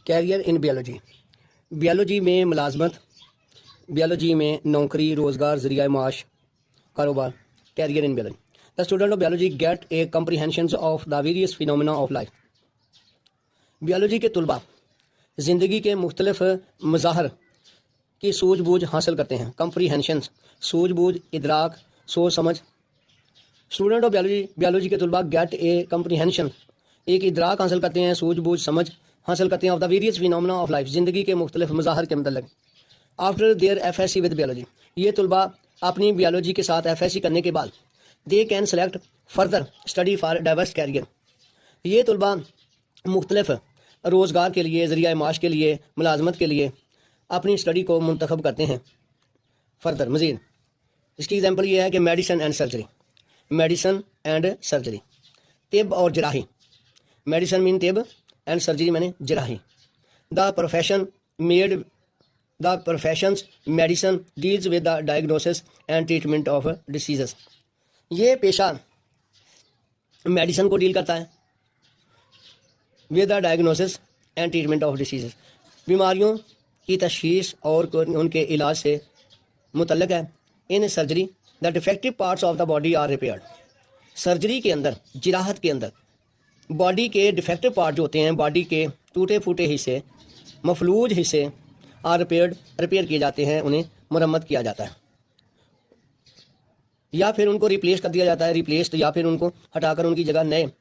Career in biology. Biology में मुलाजमत, biology में नौकरी, रोज़गार, ज़रिया माश, कारोबार। Career in biology. The student of biology get a comprehension of the various phenomena of life. Biology के तलबा ज़िंदगी के मुख्तलिफ मज़ाहर की सूझबूझ हासिल करते हैं। कम्प्रीहेंशन सूझबूझ, इदराक, सोच समझ। स्टूडेंट ऑफ बायोलॉजी के तलबा गेट ए कम्प्रीहेंशन एक इदराक हासिल करते हैं, सूझबूझ समझ हासिल करते हैं of the various phenomena of life ज़िंदगी के मुख्तलिफ मज़ाहर के मतलब। After their FSc with biology, ये तलबा अपनी बायोलॉजी के साथ FSc करने के बाद they can select further study for diverse career. ये तलबा मुख्तलिफ रोज़गार के लिए, ज़रिया माश के लिए, मुलाजमत के लिए अपनी स्टडी को मुंतखब करते हैं फर्दर मज़ीद। इसकी एग्जांपल ये है कि medicine and surgery, medicine and surgery, तिब और जराही। मेडिसिन मीन तिब एंड सर्जरी मैंने जराही। The professions medicine deals with the diagnosis and treatment of diseases. ये पेशा मेडिसिन को डील करता है with the diagnosis and treatment of diseases, बीमारियों की तशखीस और उनके इलाज से मुतल्लक है। In surgery the defective parts of the body are repaired. Surgery के अंदर, जिराहत के अंदर बॉडी के डिफेक्टिव पार्ट जो होते हैं, बॉडी के टूटे फूटे हिस्से, मफलूज हिस्से आर रिपेयर किए जाते हैं, उन्हें मरम्मत किया जाता है या फिर उनको रिप्लेस कर दिया जाता है, रिप्लेस्ड, या फिर उनको हटाकर उनकी जगह नए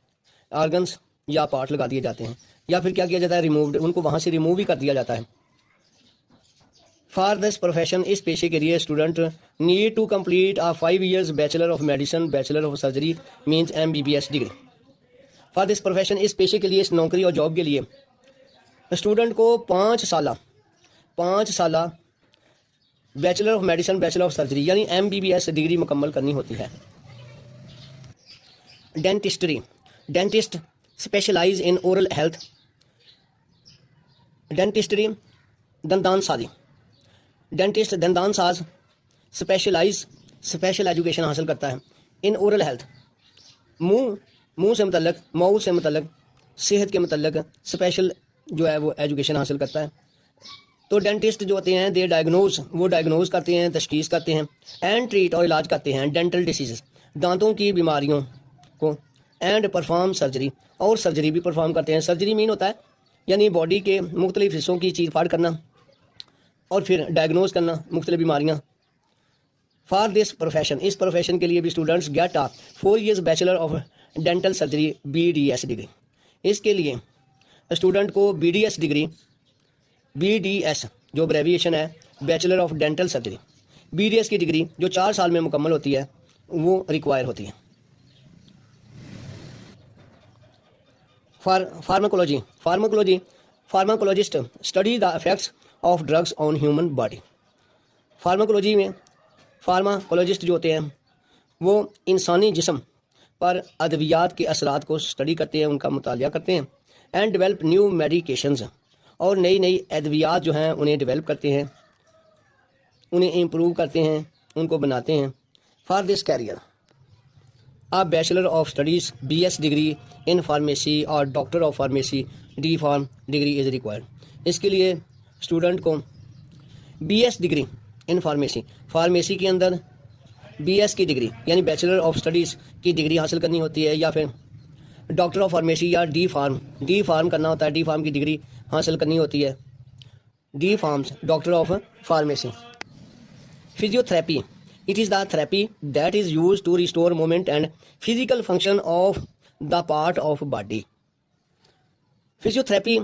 ऑर्गन्स या पार्ट लगा दिए जाते हैं, या फिर क्या किया जाता है, रिमूव्ड, उनको वहाँ से रिमूव ही कर दिया जाता है। फॉर दिस प्रोफेशन, इस पेशे के लिए student need to complete a 5 years bachelor of medicine, bachelor of surgery means MBBS degree. For this profession, इस पेशे के लिए, इस नौकरी और जॉब के लिए स्टूडेंट को 5 साल bachelor of medicine, bachelor of surgery यानी MBBS डिग्री मुकम्मल करनी होती है। Dentistry, dentist specialize in oral health. Dentistry दंदान साजी, डेंटिस्ट दंदान साज स्पेशल एजुकेशन हासिल करता है इन ओरल हेल्थ, मुंह से मुतल्लक, माउथ से मुतल्लक, सेहत के मुतल्लक स्पेशल जो है वो एजुकेशन हासिल करता है। तो डेंटिस्ट जो होते हैं, दे डायग्नोज, वो डायग्नोज करते हैं, तशखीस करते हैं, एंड ट्रीट और इलाज करते हैं डेंटल डिसीज़, दांतों की बीमारियों को, एंड परफॉर्म सर्जरी, और सर्जरी भी परफॉर्म करते हैं। सर्जरी मीन होता है यानी बॉडी के मुख्तलिफ हिस्सों की चीर फाड़ करना और फिर डायग्नोज करना मुख्तलिफ बीमारियाँ। फॉर दिस प्रोफेशन, इस प्रोफेशन के लिए भी students get a 4 years bachelor of dental surgery BDS degree. इसके लिए स्टूडेंट को BDS डिग्री, BDS जो अब्रेविएशन है bachelor of dental surgery, BDS की डिग्री जो 4 साल में मुकम्मल होती है वो रिक्वायर होती है। Pharmacologist study the effects of drugs on human body. Pharmacology में फार्माकोलॉजिस्ट जो होते हैं वो इंसानी जिस्म पर अद्वियात के असरात को स्टडी करते हैं, उनका मुतालिया करते हैं, एंड डेवलप न्यू मेडिकेशंस, और नई नई अद्वियात जो हैं उन्हें डेवलप करते हैं, उन्हें इम्प्रूव करते हैं, उनको बनाते हैं। For this career a bachelor of studies BS degree in pharmacy और doctor of pharmacy D Pharm degree is required. इसके लिए स्टूडेंट को BS डिग्री इन फार्मेसी के अंदर BS की डिग्री यानी बैचलर ऑफ स्टडीज़ की डिग्री हासिल करनी होती है, या फिर डॉक्टर ऑफ फार्मेसी या D Pharm करना होता है, D Pharm की डिग्री हासिल करनी होती है, D Pharm doctor of pharmacy. Physiotherapy, it is the therapy that is use to restore movement and physical function of the part of body. Physiotherapy,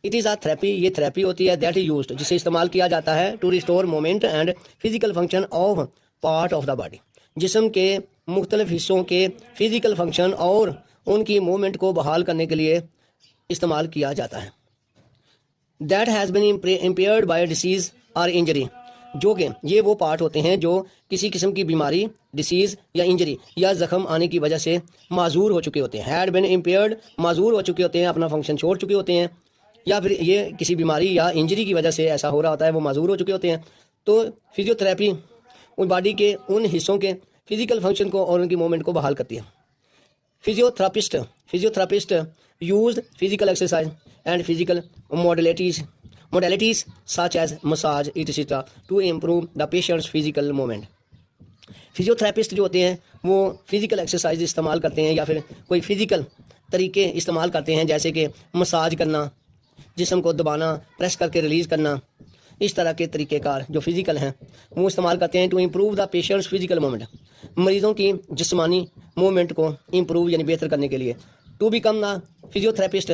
it is a therapy, ये therapy होती है that is used, जिसे इस्तेमाल किया जाता है, to restore moment and physical function of part of the body, जिस्म के मुख्तलिफ हिस्सों के फिजिकल फंक्शन और उनकी मूवमेंट को बहाल करने के लिए इस्तेमाल किया जाता है। That has been impaired by disease और इंजरी, जो कि ये वो पार्ट होते हैं जो किसी किस्म की बीमारी, डिसीज़ या इंजरी या ज़ख़म आने की वजह से माजूर हो चुके होते हैं। हैड बिन इम्पेयर्ड, माजूर हो चुके होते हैं, अपना फंक्शन छोड़ चुके होते हैं, या फिर ये किसी बीमारी या इंजरी की वजह से ऐसा हो रहा होता है, वो माजूर हो चुके होते हैं। तो फिजियोथेरेपी उन बॉडी के उन हिस्सों के फिजिकल फंक्शन को और उनकी मूवमेंट को बहाल करती है। Physiotherapist used physical exercise and physical modalities such as massage etc. to improve the patient's physical movement. Physiotherapist जो होते हैं वो फिजिकल एक्सरसाइज इस्तेमाल करते हैं या फिर कोई फिजिकल तरीके इस्तेमाल करते हैं, जैसे कि मसाज करना, जिस्म को दबाना, प्रेस करके रिलीज़ करना, इस तरह के तरीक़ेकार जो फिज़िकल हैं वो इस्तेमाल करते हैं to improve the patients physical movement, मरीज़ों की जिस्मानी मूवमेंट को इम्प्रूव यानी बेहतर करने के लिए। टू बिकम द फिजियोथेरेपिस्ट,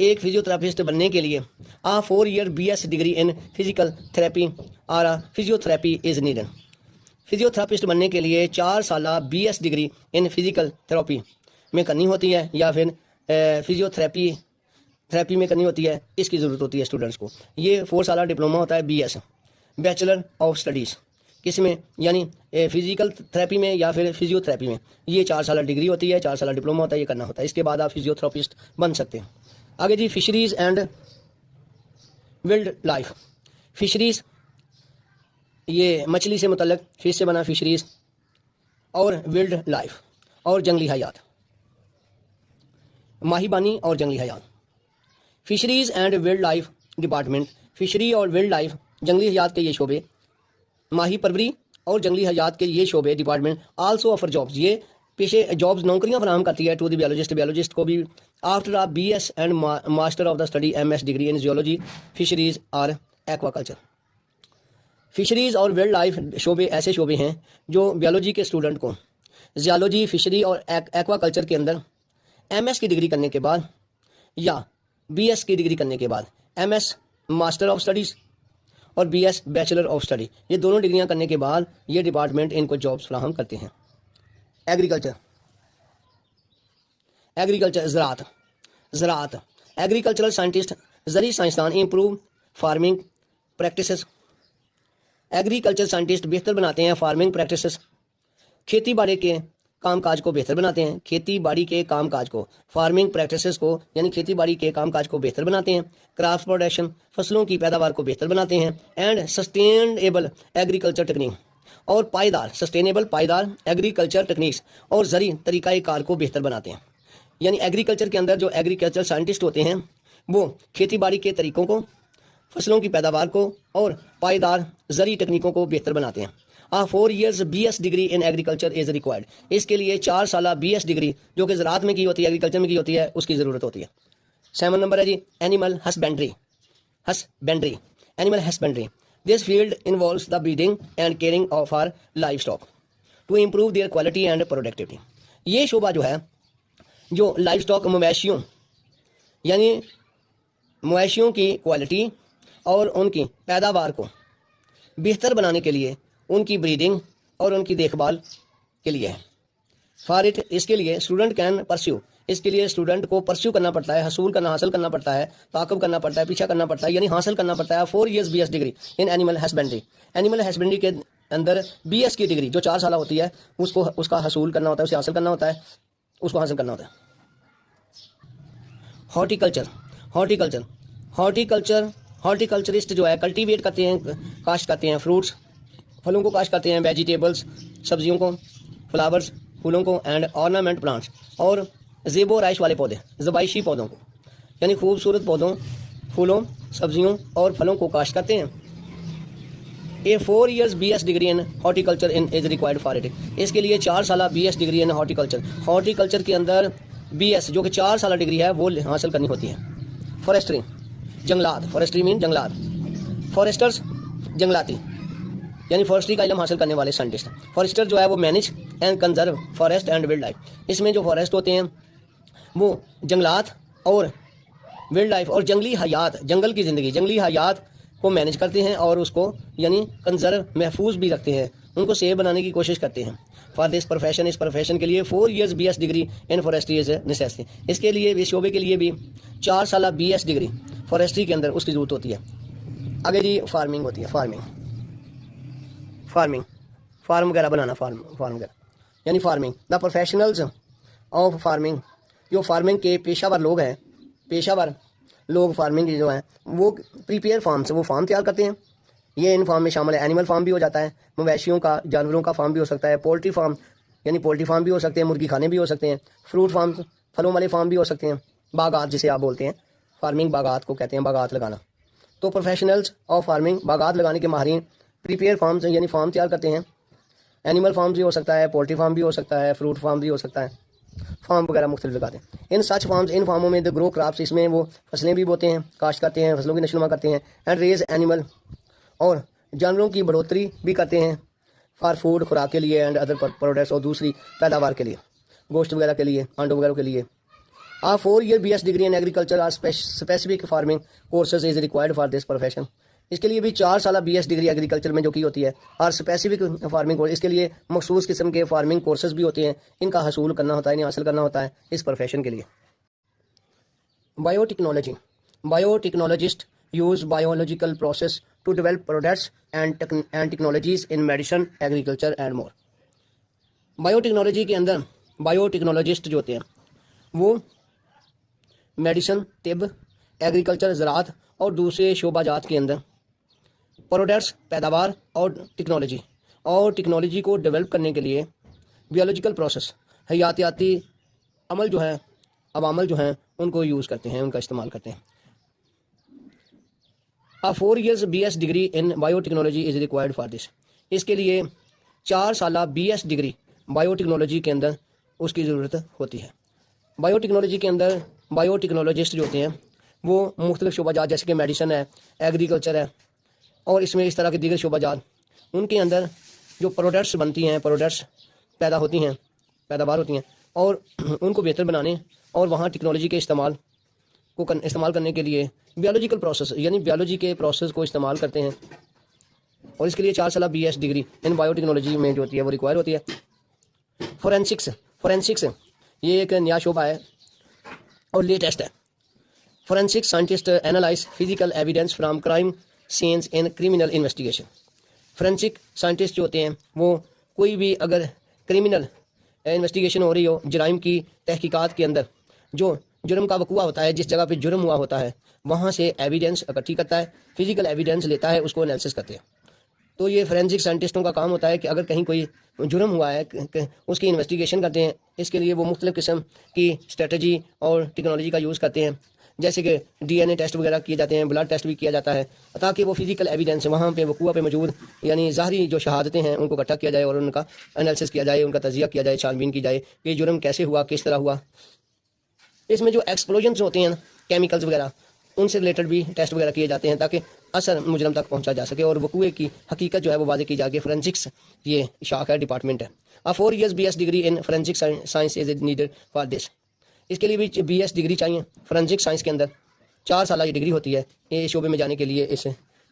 एक फिजियोथेरेपिस्ट बनने के लिए आ 4 year BS degree in physical therapy और फिजियोथेरेपी इज़ नीडेड। फिजियोथेरेपिस्ट बनने के लिए 4 साल BS degree in physical therapy में करनी होती है या फिर फिजियोथेरेपी में करनी होती है, इसकी ज़रूरत होती है स्टूडेंट्स को। ये 4 साल डिप्लोमा होता है BS, बैचलर ऑफ स्टडीज़, किस में, यानी फिजिकल थेरेपी में या फिर फिजियोथेरेपी में। ये 4 साल डिग्री होती है, 4 साल डिप्लोमा होता है, ये करना होता है। इसके बाद आप फिजियोथेरेपिस्ट बन सकते हैं। आगे जी, fisheries and wildlife. Fisheries ये मछली से मुतल्लक, फिश से बना फिशरीज़, और वाइल्ड लाइफ और जंगली हयात, माहीबानी और जंगली हयात। Fisheries and wildlife department, fishery और वाइल्ड लाइफ जंगली हयात के ये शोबे, माही परवरी और जंगली हयात के ये शोबे डिपार्टमेंट आल्सो ऑफर जॉब्स, ये पेशे जॉब्स नौकरियां फराहम करती है टू द बायोलॉजिस्ट को भी after a BS and master of the study MS degree in geology, fisheries और एक्वाकल्चर। फिशरीज़ और वाइल्ड लाइफ शोबे ऐसे शोबे हैं जो बायोलॉजी के स्टूडेंट को जियोलॉजी, फिशरी और एक्वाकल्चर के अंदर MS की डिग्री करने के बाद या BS की डिग्री करने के बाद, MS मास्टर ऑफ स्टडीज़ और BS बैचलर ऑफ स्टडी, ये दोनों डिग्रियां करने के बाद ये डिपार्टमेंट इनको जॉब्स फराहम करते हैं। एग्रीकल्चर ज़राअत, एग्रीकल्चरल साइंटिस्ट, ज़री साइंसदान improve farming practices. Agriculture scientist बेहतर बनाते हैं फार्मिंग प्रैक्टिसेस, खेती बाड़ी के कामकाज को बेहतर बनाते हैं, खेती बाड़ी के कामकाज को, फार्मिंग प्रैक्टिसेस को यानी खेती बाड़ी के कामकाज को बेहतर बनाते हैं। क्रॉप प्रोडक्शन, फसलों की पैदावार को बेहतर बनाते हैं। एंड सस्टेनेबल एग्रीकल्चर टेक्निक, और पायदार, सस्टेनेबल पायदार एग्रीकल्चर टेक्निक्स और ज़री तरीक़ाकार को बेहतर बनाते हैं। यानी एग्रीकल्चर के अंदर जो एग्रीकल्चर साइंटिस्ट होते हैं वो खेती बाड़ी के तरीक़ों को, फसलों की पैदावार को और पायदार ज़री टेक्निकों को बेहतर बनाते हैं। 4 years BS degree in agriculture is required, इसके लिए 4 साल BS डिग्री जो कि ज़राअत में की होती है, एग्रीकल्चर में की होती है, उसकी ज़रूरत होती है। 7 नंबर है जी, animal husbandry. Animal husbandry, this field involves the breeding and caring of our livestock to improve their quality and productivity. ये शोबा जो है, जो लाइफ स्टॉक मवेशियों यानी मवेशियों की क्वालिटी और उनकी पैदावार को बेहतर बनाने के लिए, उनकी ब्रीडिंग और उनकी देखभाल के लिए है। फॉर इट, इसके लिए स्टूडेंट कैन परस्यू, इसके लिए स्टूडेंट को परस्यू करना पड़ता है, हासिल करना पड़ता है, ताक़ब करना पड़ता है, पीछा करना पड़ता है, यानी हासिल करना पड़ता है 4 years BS degree in animal husbandry. Animal husbandry के अंदर BS की डिग्री जो 4 साल होती है उसका हासिल करना होता है, उसे हासिल करना होता है, उसको हासिल करना होता है। हॉर्टिकल्चरिस्ट जो है कल्टीवेट करते हैं, काश्त करते हैं, फ्रूट्स फलों को काश्त करते हैं, वेजिटेबल्स सब्जियों को, फ्लावर्स फूलों को, एंड ऑर्नामेंट प्लांट्स और ज़ेबो राइश वाले पौधे, ज़बाइशी पौधों को, यानी खूबसूरत पौधों, फूलों, सब्जियों और फलों को काश्त करते हैं। 4 years BS degree in horticulture in is required for it, इसके लिए 4 साल BS डिग्री इन हॉर्टिकल्चर के अंदर BS जो कि 4 साल डिग्री है वो हासिल करनी होती है। फॉरेस्ट्री, जंगलात, फॉरेस्ट्री मीन जंगलात, फॉरेस्टर्स जंगलाती यानी फॉरेस्ट्री का इल्म हासिल करने वाले साइंटिस्ट। फॉरेस्टर जो है वो manage and conserve forest and wild life, इसमें जो फॉरेस्ट होते हैं वो जंगलात और वाइल्ड लाइफ और जंगली हयात, जंगल की ज़िंदगी, जंगली हयात को मैनेज करते हैं और उसको यानी कंजर्व, महफूज भी रखते हैं, उनको सेव बनाने की कोशिश करते हैं। फॉर दिस प्रोफेशन, इस प्रोफेशन के लिए 4 years BS degree in forestry is necessary, इसके लिए इस शोबे के लिए भी 4 साल BS डिग्री फॉरेस्ट्री के अंदर उसकी ज़रूरत होती है। आगे जी, फार्मिंग होती है, फार्म वगैरह बनाना, फार्म वगैरह यानी farming. The professionals of farming, जो फार्मिंग के पेशावर लोग फार्मिंग जो हैं वो प्रीपेयर फार्म्स, वो फार्म तैयार करते हैं। ये इन फार्म में शामिल है, एनिमल फार्म भी हो जाता है, मवेशियों का, जानवरों का फार्म भी हो सकता है, पोल्ट्री फार्म भी हो सकते हैं, मुर्गी खाने भी हो सकते हैं, फ्रूट फार्म, फलों वाले फार्म भी हो सकते हैं, बागात जिसे आप बोलते हैं, फार्मिंग बागात को कहते हैं, बागात लगाना। तो प्रोफेशनल्स ऑफ फार्मिंग बागात लगाने के माहिरीन प्रिपेयर फार्म्स यानी फार्म तैयार करते हैं। एनिमल फार्म भी हो सकता है, पोल्ट्री फार्म भी हो सकता है, फ्रूट फार्म भी हो सकता है, फार्म वगैरह मुख्तलिफ लगाते हैं। इन सच फार्म्स, इन फार्मों में द ग्रो क्रॉप्स, इसमें वो फसलें भी बोते हैं, काश्त करते हैं, फसलों की नशोनुमा करते हैं। एंड रेज एनिमल, और जानवरों की बढ़ोतरी भी करते हैं फॉर फूड, खुराक के लिए, एंड अदर प्रोडक्ट्स, और दूसरी पैदावार के लिए, गोश्त वगैरह के लिए, अंडों वगैरह के लिए। A 4-year BS degree in agriculture or specific farming courses is required for this profession। इसके लिए भी 4 साल BS डिग्री एग्रीकल्चर में जो की होती है, और स्पेसिफिक फार्मिंग कोर्स, इसके लिए मखसूस किस्म के फार्मिंग कोर्सेज भी होते हैं, इनका हसूल करना होता है, इन्हें हासिल करना होता है इस प्रोफेशन के लिए। Biotechnology, biotechnologist use biological process to develop products and technologies in medicine, agriculture and more. Biotechnology के अंदर बायोटेक्नोलॉजिस्ट जो होते हैं वो मेडिसिन, तिब, एग्रीकल्चर, ज़राअत और दूसरे शोबाजात के अंदर प्रोडक्ट्स, पैदावार और टेक्नोलॉजी को डेवलप करने के लिए बियोलॉजिकल प्रोसेस, हयातियाती अमल जो है, अवामल जो हैं, उनको यूज़ करते हैं, उनका इस्तेमाल करते हैं। A 4 years BS degree in biotechnology is required for this. इसके लिए 4 साल BS डिग्री बायोटेक्नोलॉजी के अंदर उसकी ज़रूरत होती है। बायोटेक्नोलॉजी के अंदर बायोटेक्नोलॉजिस्ट जो होते हैं वो मुख्तलिफ शोबाजात जैसे कि मेडिसिन है, एग्रीकल्चर है, और इसमें इस तरह के दीगर शोबाजात, उनके अंदर जो प्रोडक्ट्स बनती हैं, प्रोडक्ट्स पैदा होती हैं, पैदावार होती हैं, और उनको बेहतर बनाने और वहाँ टेक्नोलॉजी के इस्तेमाल करने के लिए बियोलॉजिकल प्रोसेस यानी बियोलॉजी के प्रोसेस को इस्तेमाल करते हैं। और इसके लिए 4 साल BS डिग्री इन बायोटेक्नोलॉजी में जो होती है वो रिक्वायर होती है। फोरेंसिक्स ये एक नया शोबा है और लेटेस्ट है। Forensic scientist analyse physical evidence from crime scenes in criminal investigation. Forensic scientist जो होते हैं वो कोई भी अगर क्रिमिनल इन्वेस्टिगेशन हो रही हो, जराइम की तहकीकात के अंदर जो जुर्म का वक़ूआ होता है, जिस जगह पे जुर्म हुआ होता है, वहाँ से एविडेंस इकट्ठी करता है, फिजिकल एविडेंस लेता है, उसको एनालिसिस करते हैं। तो ये फोरेंसिक साइंटिस्टों का काम होता है कि अगर कहीं कोई जुर्म हुआ है उसकी इन्वेस्टिगेशन करते हैं। इसके लिए वो मुख्तलिफ किस्म की स्ट्रेटजी और टेक्नोलॉजी का यूज़ करते हैं, जैसे कि DNA टेस्ट वगैरह किए जाते हैं, ब्लड टेस्ट भी किया जाता है, ताकि वो फिजिकल एविडेंस वहाँ पे वक़ूआ पे मौजूद यानी ज़ाहरी जो शहादतें हैं उनको इकट्ठा किया जाए और उनका एनालिसिस किया जाए, उनका तजिया किया जाए, छानबीन की जाए कि जुर्म कैसे हुआ, किस तरह हुआ। इसमें जो एक्सप्लोजन्स होते हैं, केमिकल्स वगैरह, उनसे रिलेटेड भी टेस्ट वगैरह किए जाते हैं ताकि असर मुजरम तक पहुंचा जा सके और वक़ूए की हकीकत जो है वो वाज़ेह की जाके। फोरेंसिक्स ये शाख है, डिपार्टमेंट है। A 4 years BS degree in forensic science is needed for this. इसके लिए भी BS डिग्री चाहिए फोरेंसिक साइंस के अंदर। 4 साल ये डिग्री होती है ये शोबे में जाने के लिए, इस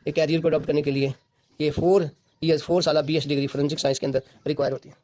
कैरियर को अडॉप्ट करने के लिए ये 4 साल BS डिग्री फोरेंसिक साइंस के अंदर रिक्वायर होती है।